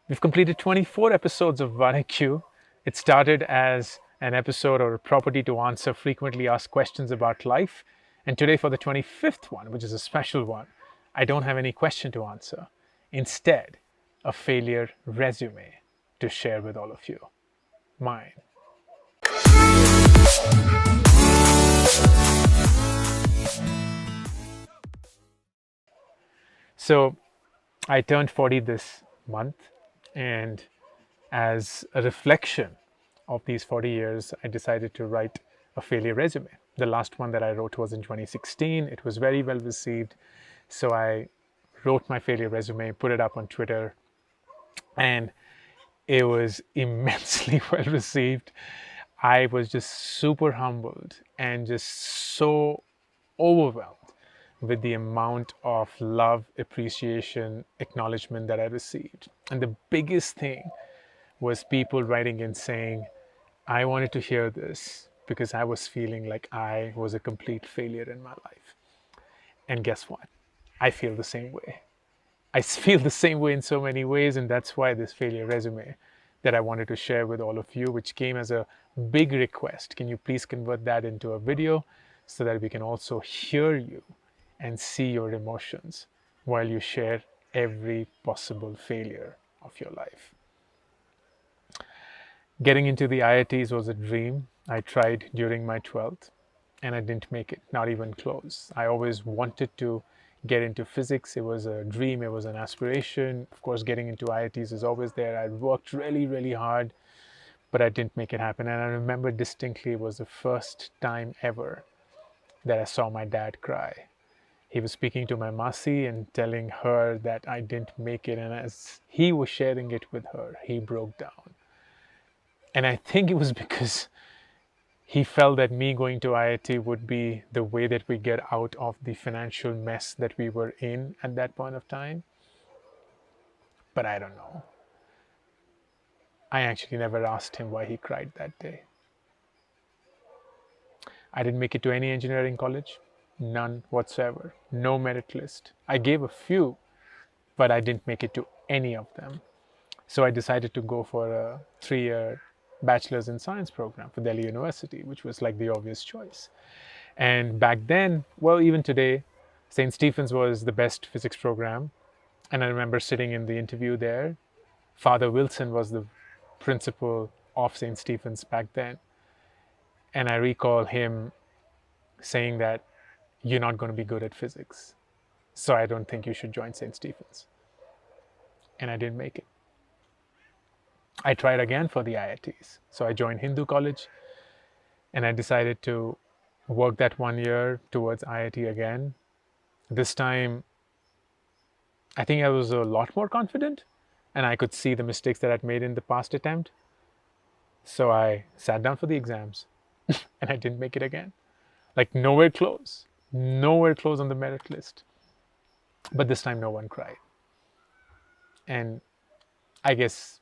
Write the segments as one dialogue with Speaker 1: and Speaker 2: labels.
Speaker 1: We've completed 24 episodes of wari-Q. It started as an episode or a property to answer frequently asked questions about life. And today, for the 25th one, which is a special one, I don't have any question to answer. Instead, a failure resume to share with all of you. Mine. So, I turned 40 this month, and as a reflection of these 40 years, I decided to write a failure resume. The last one that I wrote was in 2016. It was very well received. So I wrote my failure resume, put it up on Twitter, and it was immensely well received. I was just super humbled and just so overwhelmed with the amount of love, appreciation, acknowledgement that I received. And the biggest thing was people writing in saying, I wanted to hear this because I was feeling like I was a complete failure in my life. And guess what? I feel the same way. I feel the same way in so many ways, and that's why this failure resume that I wanted to share with all of you, which came as a big request. Can you please convert that into a video so that we can also hear you and see your emotions while you share every possible failure of your life? Getting into the IITs was a dream. I tried during my 12th and I didn't make it, not even close. I always wanted to get into physics. It was a dream, it was an aspiration. Of course, getting into IITs is always there. I worked really, really hard, but I didn't make it happen. And I remember distinctly, it was the first time ever that I saw my dad cry. He was speaking to my Masi and telling her that I didn't make it. And as he was sharing it with her, he broke down. And I think it was because he felt that me going to IIT would be the way that we get out of the financial mess that we were in at that point of time. But I don't know. I actually never asked him why he cried that day. I didn't make it to any engineering college, none whatsoever, no merit list. I gave a few, but I didn't make it to any of them. So I decided to go for a 3-year Bachelor's in Science program for Delhi University, which was like the obvious choice. And back then, well, even today, St. Stephen's was the best physics program. And I remember sitting in the interview there. Father Wilson was the principal of St. Stephen's back then. And I recall him saying that you're not going to be good at physics, so I don't think you should join St. Stephen's. And I didn't make it. I tried again for the IITs. So I joined Hindu College and I decided to work that 1 year towards IIT again. This time, I think I was a lot more confident and I could see the mistakes that I'd made in the past attempt. So I sat down for the exams and I didn't make it again. Like nowhere close on the merit list. But this time no one cried. And I guess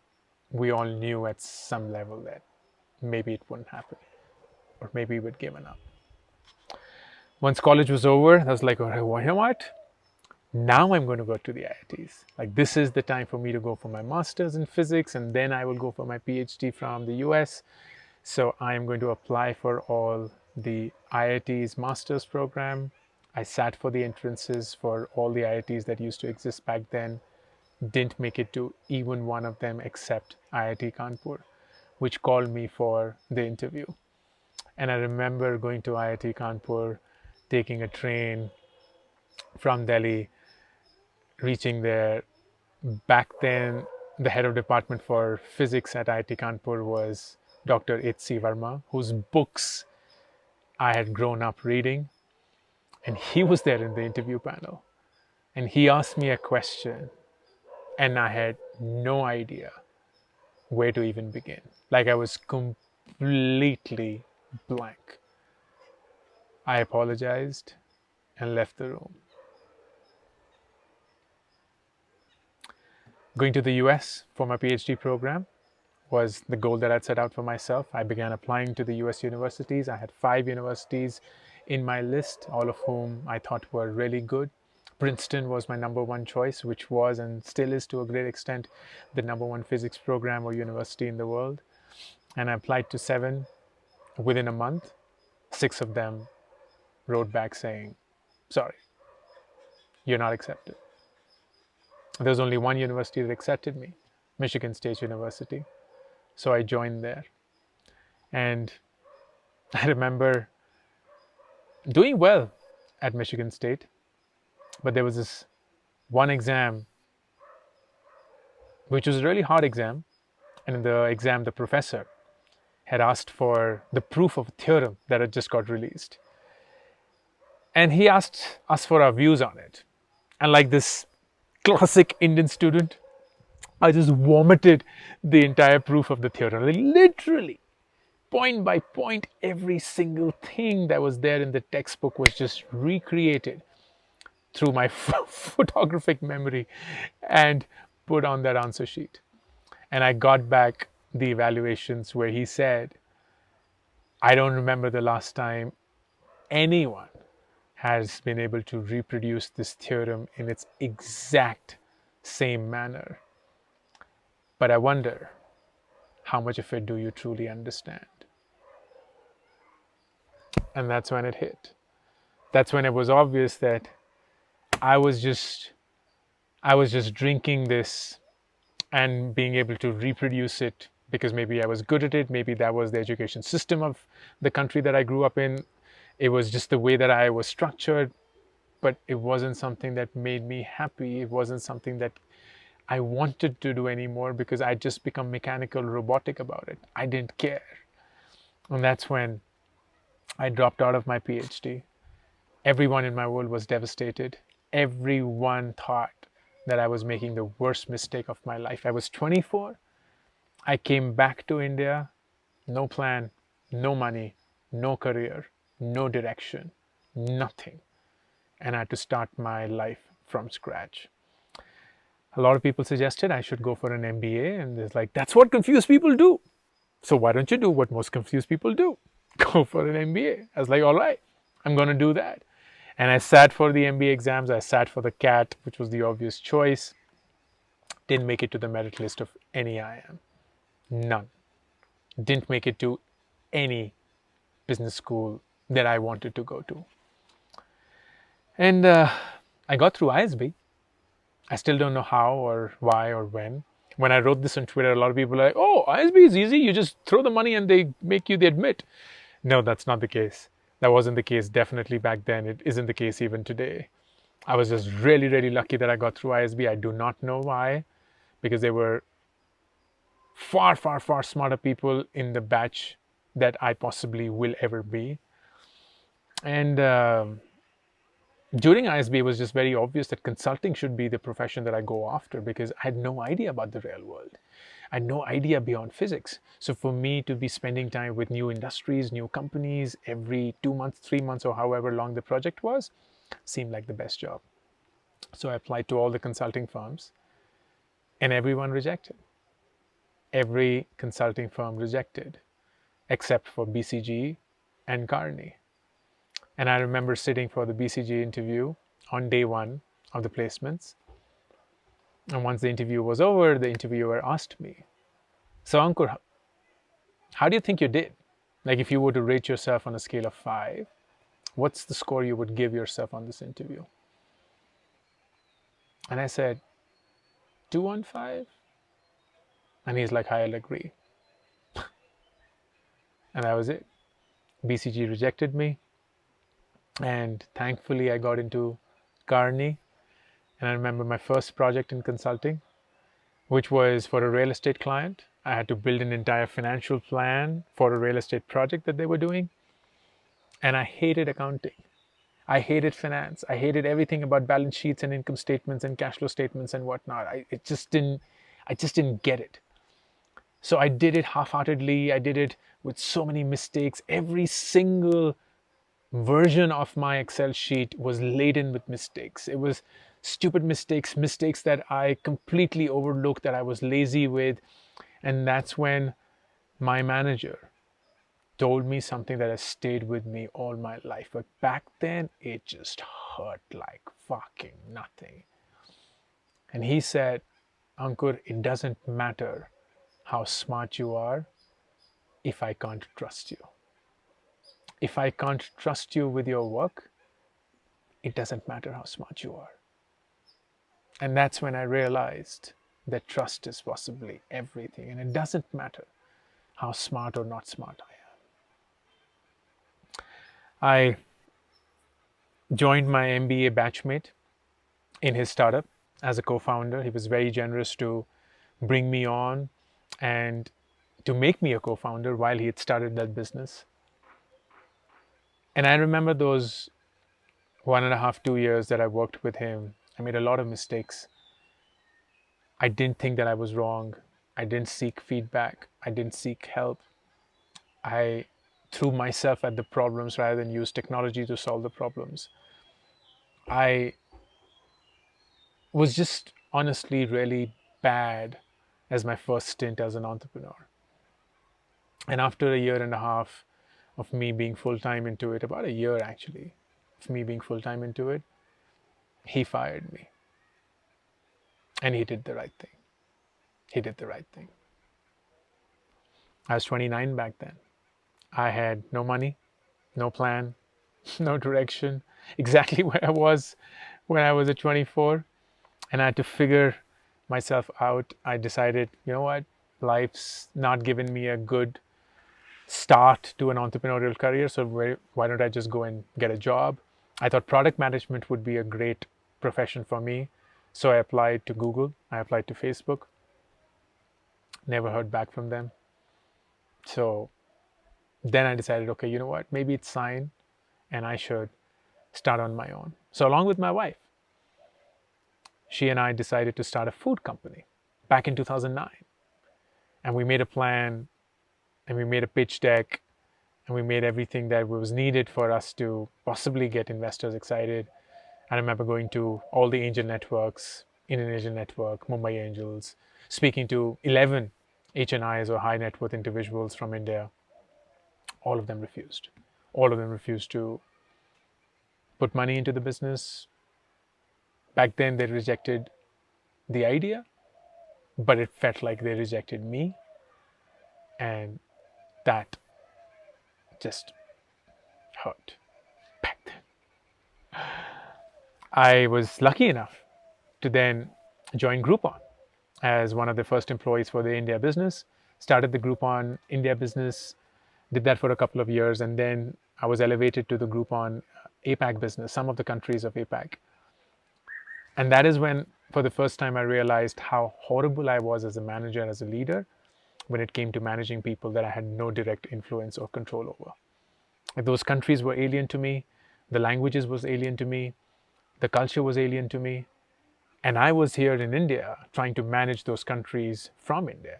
Speaker 1: we all knew at some level that maybe it wouldn't happen, or maybe we'd given up. Once college was over, I was like, oh, you know what? Now I'm going to go to the IITs. Like this is the time for me to go for my master's in physics, and then I will go for my PhD from the US. So I'm going to apply for all the IITs master's program. I sat for the entrances for all the IITs that used to exist back then. Didn't make it to even one of them except IIT Kanpur, which called me for the interview. And I remember going to IIT Kanpur, taking a train from Delhi, reaching there. Back then, the head of department for physics at IIT Kanpur was Dr. H.C. Verma, whose books I had grown up reading. And he was there in the interview panel. And he asked me a question. And I had no idea where to even begin. Like I was completely blank. I apologized and left the room. Going to the US for my PhD program was the goal that I'd set out for myself. I began applying to the US universities. I had 5 universities in my list, all of whom I thought were really good. Princeton was my number one choice, which was and still is to a great extent the number one physics program or university in the world. And I applied to 7 within a month. 6 of them wrote back saying, sorry, you're not accepted. There was only one university that accepted me, Michigan State University. So I joined there. And I remember doing well at Michigan State, but there was this one exam, which was a really hard exam. And in the exam, the professor had asked for the proof of a theorem that had just got released. And he asked us for our views on it. And like this classic Indian student, I just vomited the entire proof of the theorem. Like literally, point by point, every single thing that was there in the textbook was just recreated through my photographic memory and put on that answer sheet. And I got back the evaluations where he said, I don't remember the last time anyone has been able to reproduce this theorem in its exact same manner. But I wonder, how much of it do you truly understand? And that's when it hit. That's when it was obvious that I was just drinking this and being able to reproduce it because maybe I was good at it. Maybe that was the education system of the country that I grew up in. It was just the way that I was structured, but it wasn't something that made me happy. It wasn't something that I wanted to do anymore because I'd just become mechanical, robotic about it. I didn't care. And that's when I dropped out of my PhD. Everyone in my world was devastated. Everyone thought that I was making the worst mistake of my life. I was 24. I came back to India, no plan, no money, no career, no direction, nothing. And I had to start my life from scratch. A lot of people suggested I should go for an MBA, and it's like, that's what confused people do. So why don't you do what most confused people do? Go for an MBA. I was like, all right, I'm going to do that. And I sat for the MBA exams. I sat for the CAT, which was the obvious choice. Didn't make it to the merit list of any IIM. None. Didn't make it to any business school that I wanted to go to. And I got through ISB. I still don't know how or why or when. When I wrote this on Twitter, a lot of people are like, oh, ISB is easy. You just throw the money and they make you the admit. No, that's not the case. That wasn't the case definitely back then. It isn't the case even today. I was just really, really lucky that I got through ISB. I do not know why, because there were far, far, far smarter people in the batch that I possibly will ever be. And during ISB, it was just very obvious that consulting should be the profession that I go after because I had no idea about the real world. I had no idea beyond physics. So for me to be spending time with new industries, new companies every 2 months, 3 months, or however long the project was, seemed like the best job. So I applied to all the consulting firms and everyone rejected. Every consulting firm rejected, except for BCG and Carney. And I remember sitting for the BCG interview on day 1 of the placements. And once the interview was over, the interviewer asked me, so Ankur, how do you think you did? Like if you were to rate yourself on a scale of 5, what's the score you would give yourself on this interview? And I said, 2 on 5? And he's like, I'll agree. And that was it. BCG rejected me. And thankfully, I got into Carney. And I remember my first project in consulting, which was for a real estate client. I had to build an entire financial plan for a real estate project that they were doing. And I hated accounting. I hated finance. I hated everything about balance sheets and income statements and cash flow statements and whatnot. I just didn't get it. So I did it half-heartedly. I did it with so many mistakes. Every single version of my Excel sheet was laden with mistakes. It was stupid mistakes, mistakes that I completely overlooked, that I was lazy with. And that's when my manager told me something that has stayed with me all my life. But back then, it just hurt like fucking nothing. And he said, Ankur, it doesn't matter how smart you are if I can't trust you. If I can't trust you with your work, it doesn't matter how smart you are. And that's when I realized that trust is possibly everything. And it doesn't matter how smart or not smart I am. I joined my MBA batchmate in his startup as a co-founder. He was very generous to bring me on and to make me a co-founder while he had started that business. And I remember those 1.5, 2 years that I worked with him. I made a lot of mistakes. I didn't think that I was wrong. I didn't seek feedback. I didn't seek help. I threw myself at the problems rather than use technology to solve the problems. I was just honestly really bad as my first stint as an entrepreneur. And after a 1.5 years of me being full-time into it, about a year actually, of me being full-time into it, he fired me. And he did the right thing. He did the right thing. I was 29 back then. I had no money, no plan, no direction, exactly where I was when I was at 24. And I had to figure myself out. I decided, you know what? Life's not given me a good start to an entrepreneurial career. So why don't I just go and get a job? I thought product management would be a great profession for me. So I applied to Google. I applied to Facebook. Never heard back from them. So then I decided, okay, you know what? Maybe it's sign and I should start on my own. So along with my wife, she and I decided to start a food company back in 2009. And we made a plan and we made a pitch deck and we made everything that was needed for us to possibly get investors excited. I remember going to all the angel networks, Indian Angel Network, Mumbai Angels, speaking to 11 HNIs or high net worth individuals from India. All of them refused. All of them refused to put money into the business. Back then, they rejected the idea, but it felt like they rejected me. And that just hurt back then. I was lucky enough to then join Groupon as one of the first employees for the India business. Started the Groupon India business, did that for a couple of years, and then I was elevated to the Groupon APAC business, some of the countries of APAC. And that is when, for the first time, I realized how horrible I was as a manager, as a leader, when it came to managing people that I had no direct influence or control over. Like, those countries were alien to me, the languages was alien to me, the culture was alien to me, and I was here in India trying to manage those countries from India.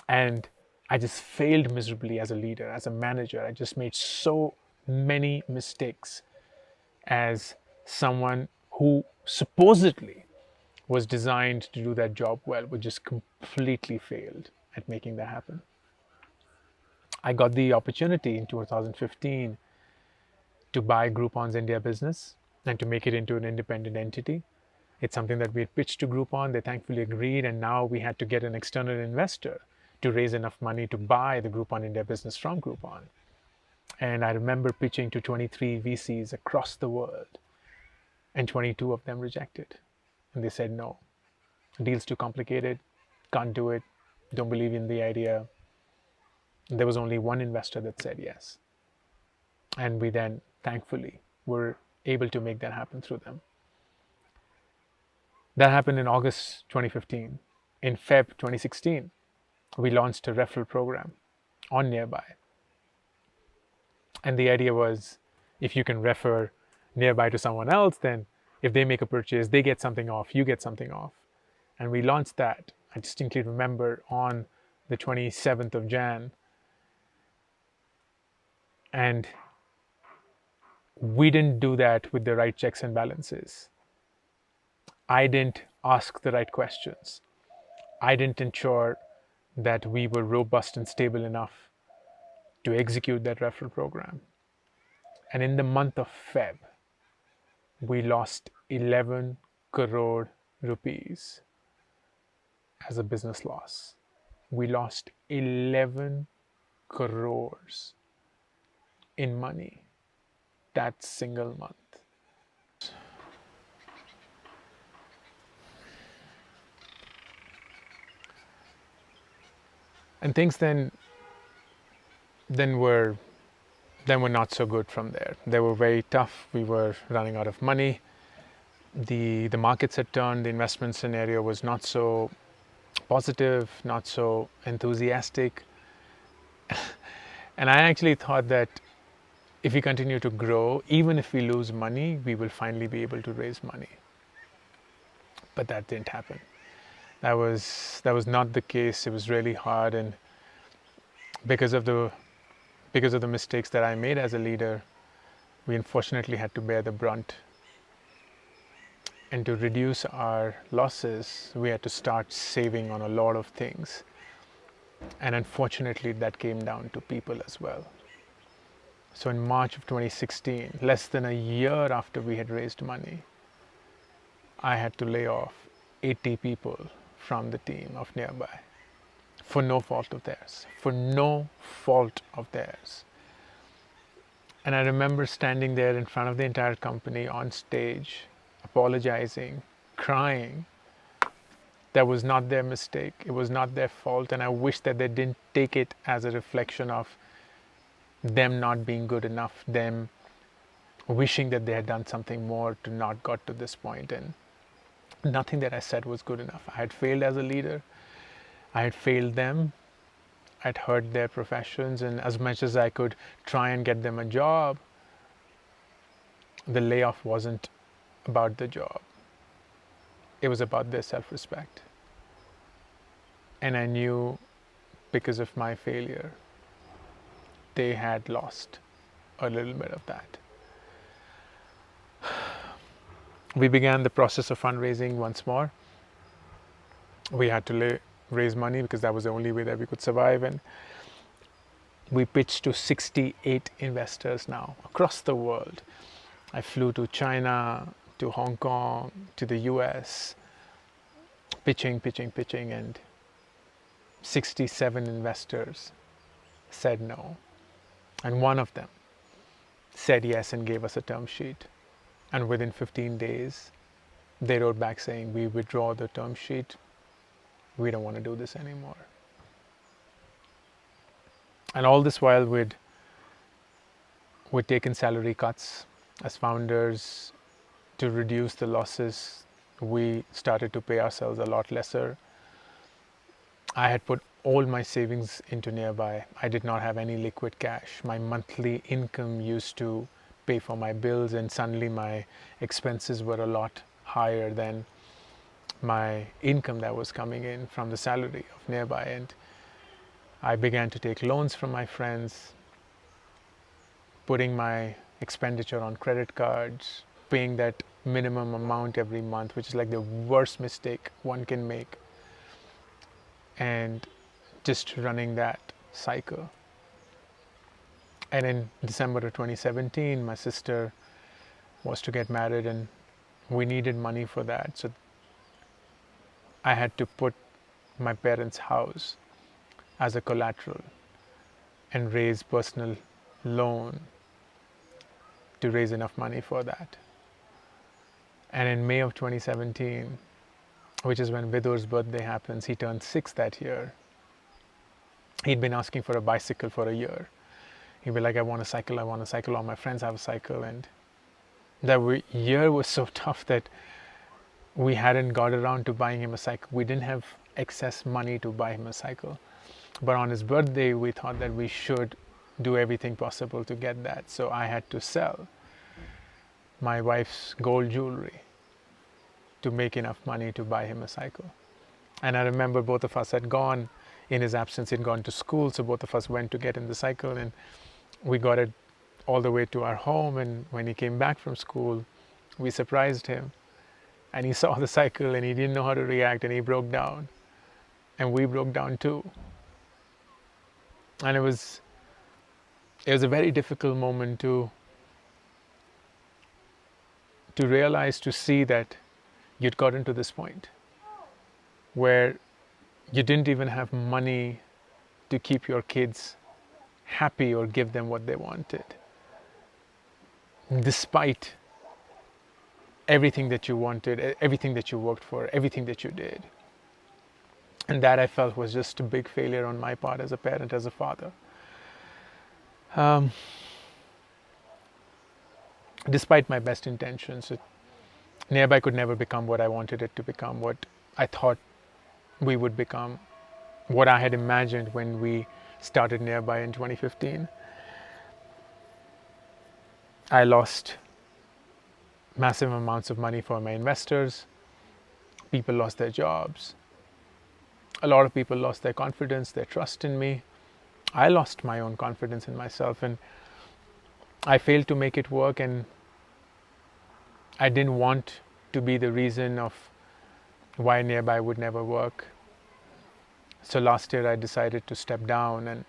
Speaker 1: And I just failed miserably as a leader, as a manager. I just made so many mistakes as someone who supposedly was designed to do that job well, but just completely failed at making that happen. I got the opportunity in 2015 to buy Groupon's India business and to make it into an independent entity. It's something that we had pitched to Groupon. They thankfully agreed, and now we had to get an external investor to raise enough money to buy the Groupon India business from Groupon. And I remember pitching to 23 VCs across the world, and 22 of them rejected. And they said, no, the deal's too complicated, can't do it, don't believe in the idea. And there was only one investor that said yes. And we then, thankfully, were able to make that happen through them. That happened in August 2015. In Feb 2016, we launched a referral program on Nearby. And the idea was, if you can refer Nearby to someone else, then if they make a purchase, they get something off, you get something off. And we launched that, I distinctly remember, on the 27th of Jan. And we didn't do that with the right checks and balances. I didn't ask the right questions. I didn't ensure that we were robust and stable enough to execute that referral program. And in the month of Feb, we lost 11 crore rupees as a business loss. We lost 11 crores in money that single month. And things then were then were not so good from there. They were very tough. We were running out of money. The markets had turned. The investment scenario was not so positive, not so enthusiastic. And I actually thought that if we continue to grow, even if we lose money, we will finally be able to raise money. But that didn't happen. That was not the case. It was really hard, and because of the mistakes that I made as a leader, we unfortunately had to bear the brunt. And to reduce our losses, we had to start saving on a lot of things. And unfortunately, that came down to people as well. So in March of 2016, less than a year after we had raised money, I had to lay off 80 people from the team of Nearby for no fault of theirs. For no fault of theirs. And I remember standing there in front of the entire company on stage, apologizing, crying. That was not their mistake. It was not their fault. And I wish that they didn't take it as a reflection of them not being good enough, them wishing that they had done something more to not got to this point. And nothing that I said was good enough. I had failed as a leader. I had failed them. I'd hurt their professions, and as much as I could try and get them a job, the layoff wasn't about the job. It was about their self-respect. And I knew because of my failure, they had lost a little bit of that. We began the process of fundraising once more. We had to raise money because that was the only way that we could survive, and we pitched to 68 investors now across the world. I flew to China, to Hong Kong, to the US, pitching, and 67 investors said no. And one of them said yes and gave us a term sheet. And within 15 days, they wrote back saying, "We withdraw the term sheet. We don't want to do this anymore." And all this while, we'd taken salary cuts as founders to reduce the losses. We started to pay ourselves a lot lesser. I had put all my savings into Nearby. I did not have any liquid cash. My monthly income used to pay for my bills, and suddenly my expenses were a lot higher than my income that was coming in from the salary of Nearby. And I began to take loans from my friends, putting my expenditure on credit cards, paying that minimum amount every month, which is like the worst mistake one can make, and just running that cycle. And in December of 2017, my sister was to get married, and we needed money for that. So I had to put my parents' house as a collateral and raise personal loan to raise enough money for that. And in May of 2017, which is when Vidur's birthday happens, he turned 6 that year. He'd been asking for a bicycle for a year. He'd be like, I want a cycle, all my friends have a cycle. And that year was so tough that we hadn't got around to buying him a cycle. We didn't have excess money to buy him a cycle. But on his birthday, we thought that we should do everything possible to get that. So I had to sell my wife's gold jewelry to make enough money to buy him a cycle. And I remember both of us had gone, in his absence, he'd gone to school, so both of us went to get in the cycle, and we got it all the way to our home. And when he came back from school, we surprised him, and he saw the cycle and he didn't know how to react, and he broke down, and we broke down too. And it was a very difficult moment to to realize, to see that you'd gotten to this point where you didn't even have money to keep your kids happy or give them what they wanted, despite everything that you wanted, everything that you worked for, everything that you did. And that I felt was just a big failure on my part as a parent, as a father. Despite my best intentions, Nearby could never become what I wanted it to become, what I thought we would become, what I had imagined when we started Nearby in 2015. I lost massive amounts of money for my investors. People lost their jobs. A lot of people lost their confidence, their trust in me. I lost my own confidence in myself, and I failed to make it work, and I didn't want to be the reason of why Nearby would never work. So last year I decided to step down and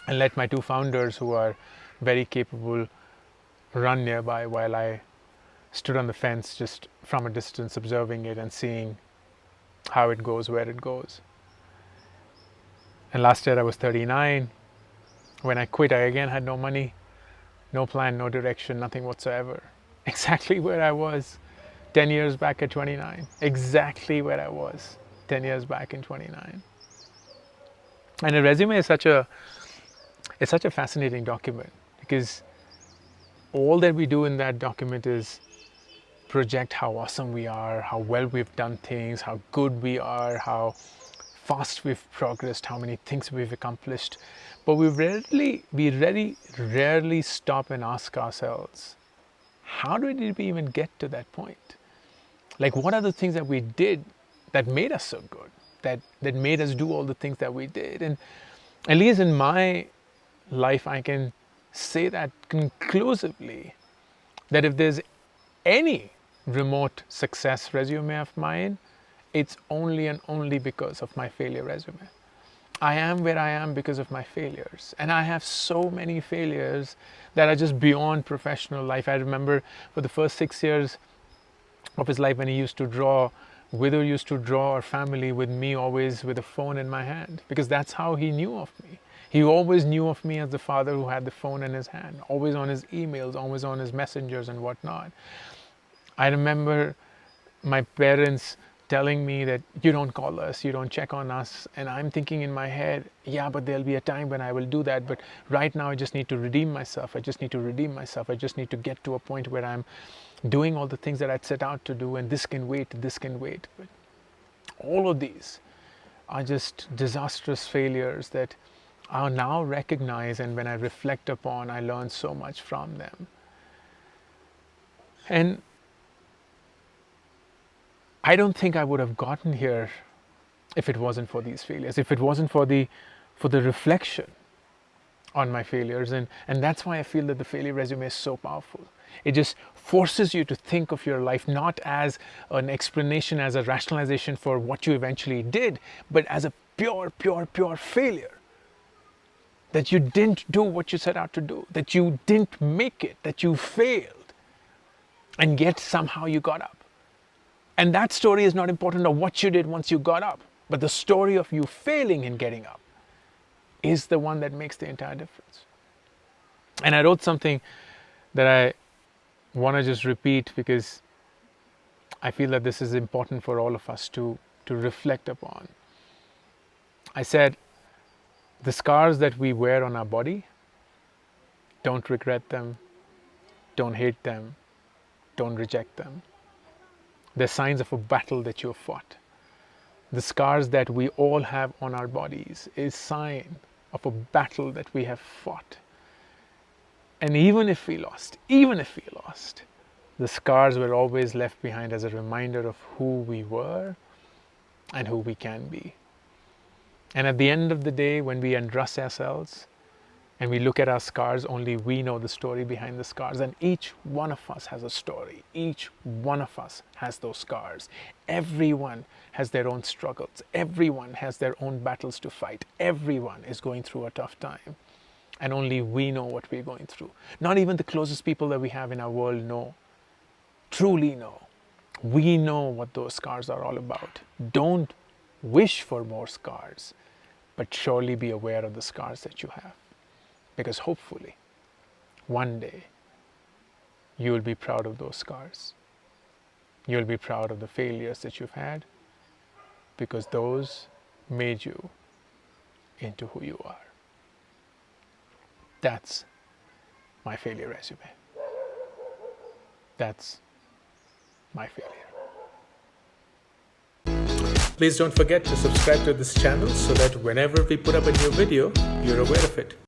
Speaker 1: let my two founders, who are very capable, run Nearby while I stood on the fence just from a distance, observing it and seeing how it goes, where it goes. And last year I was 39. When I quit, I again had no money, no plan, no direction, nothing whatsoever. Exactly where I was 10 years back at 29. Exactly where I was 10 years back in 29. And a resume is such a fascinating document, because all that we do in that document is project how awesome we are, how well we've done things, how good we are, how fast we've progressed, how many things we've accomplished. But we rarely stop and ask ourselves, how did we even get to that point? Like, what are the things that we did that made us so good, that made us do all the things that we did? And at least in my life, I can say that conclusively, that if there's any remote success resume of mine, it's only and only because of my failure resume. I am where I am because of my failures. And I have so many failures that are just beyond professional life. I remember for the first 6 years of his life, when he used to draw, Wither used to draw our family with me always with a phone in my hand, because that's how he knew of me. He always knew of me as the father who had the phone in his hand, always on his emails, always on his messengers and whatnot. I remember my parents telling me that you don't call us, you don't check on us. And I'm thinking in my head, yeah, but there'll be a time when I will do that. But right now I just need to redeem myself. I just need to get to a point where I'm doing all the things that I'd set out to do, and this can wait. But all of these are just disastrous failures that I now recognize, and when I reflect upon, I learn so much from them. And I don't think I would have gotten here if it wasn't for these failures, if it wasn't for the reflection on my failures. And that's why I feel that the failure resume is so powerful. It just forces you to think of your life not as an explanation, as a rationalization for what you eventually did, but as a pure failure. That you didn't do what you set out to do, that you didn't make it, that you failed, and yet somehow you got up. And that story is not important of what you did once you got up, but the story of you failing and getting up is the one that makes the entire difference. And I wrote something that I want to just repeat, because I feel that this is important for all of us to reflect upon. I said, the scars that we wear on our body, don't regret them, don't hate them, don't reject them. They're signs of a battle that you have fought. The scars that we all have on our bodies is sign of a battle that we have fought. And even if we lost, the scars were always left behind as a reminder of who we were and who we can be. And at the end of the day, when we undress ourselves and we look at our scars, only we know the story behind the scars. And each one of us has a story. Each one of us has those scars. Everyone has their own struggles. Everyone has their own battles to fight. Everyone is going through a tough time. And only we know what we're going through. Not even the closest people that we have in our world know truly know. We know what those scars are all about. Don't wish for more scars, but surely be aware of the scars that you have. Because hopefully, one day, you will be proud of those scars. You'll be proud of the failures that you've had, because those made you into who you are. That's my failure resume. That's my failure. Please don't forget to subscribe to this channel so that whenever we put up a new video, you're aware of it.